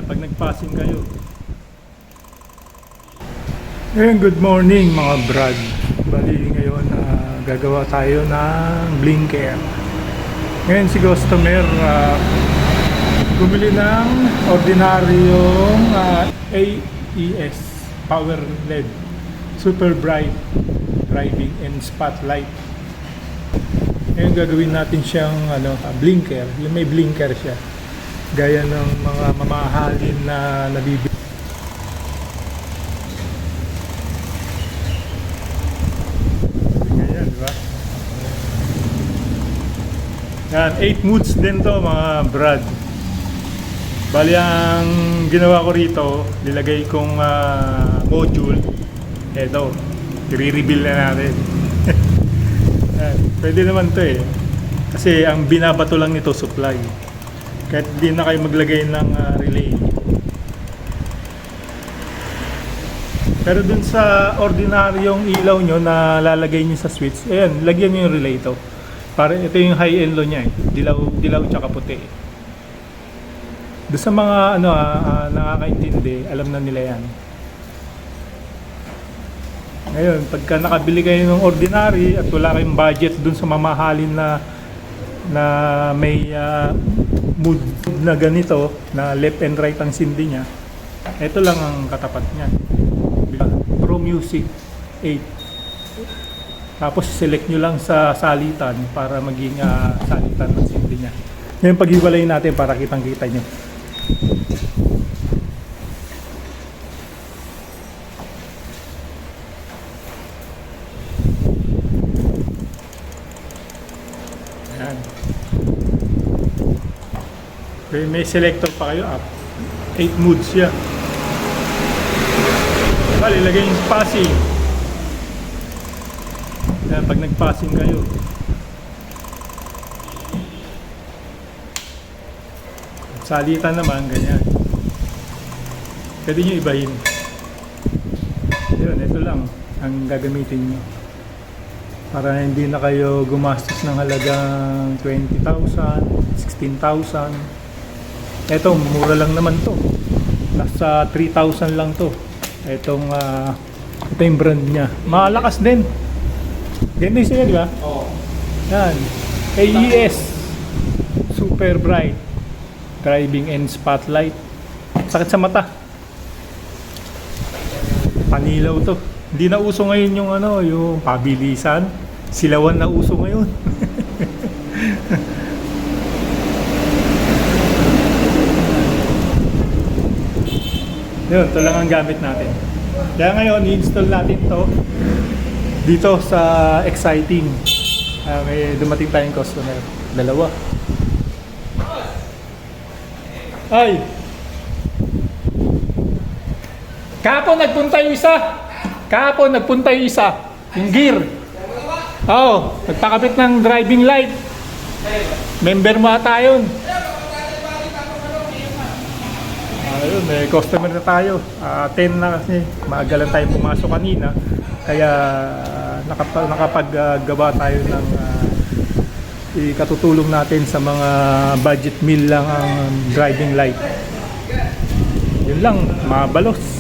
Pag nag-passing kayo. Ngayon, good morning mga brad. Bali ngayon, gagawa tayo ng blinker. Ngayon si customer bumili ng ordinaryong AES power LED super bright driving and spotlight. Ngayon gagawin natin siyang blinker, yung may blinker siya gaya ng mga mamahalin na nabibili. Ganyan, diba? Yan, 8 moods din to mga brad. Bali ang ginawa ko rito, nilagay kong module. Eto, i-reveal na natin. Pwede naman to eh. Kasi ang binabato lang nito supply. Kahit di na kayo maglagay ng relay. Pero dun sa ordinaryong ilaw nyo na lalagay nyo sa switch, ayan, lagyan nyo yung relay ito. Para ito yung high end low nya eh. Dilaw tsaka puti eh. Doon sa mga nakakaintindi, alam na nila yan. Ngayon, pagka nakabili kayo ng ordinary at wala kayong budget dun sa mamahalin na may mood na ganito, na left and right ang sindi niya, ito lang ang katapat niya. Pro Music 8. Tapos select nyo lang sa salitan para maging salitan ng sindi niya. Ngayon paghiwalay natin para kitang-kita nyo. Ayan. May selector pa kayo, 8 moods siya. Bali, ilagay yung passing. Ayan, pag nag-passing kayo. Salitan naman, ganyan. Pwede nyo ibahin. Yun, ito lang ang gagamitin nyo. Para hindi na kayo gumastos ng halagang 20,000, 16,000. Ito, mura lang naman to. Nasa 3,000 lang to. Ito yung brand niya. Malakas din. Ganyan siya, di ba? Oo. Yan. AES. Super bright. Driving and spotlight. Sakit sa mata. Panilaw to. Hindi na uso ngayon yung yung pabilisan. Silawan na uso ngayon. Yun, ito lang ang gamit natin. Kaya ngayon, i-install natin to dito sa Exciting. May dumating tayong customer. Dalawa. Ay! Kahapon nagpunta yung isa. Yung gear. Oo, nagpakabit ng driving light. Member mo ata yun. Ayun, may customer na tayo. 10 na kasi. Maaga lang tayo pumasok kanina. Kaya nakapaggawa tayo ng ikatutulong natin sa mga budget meal lang ang driving light. Yun lang, mabalos.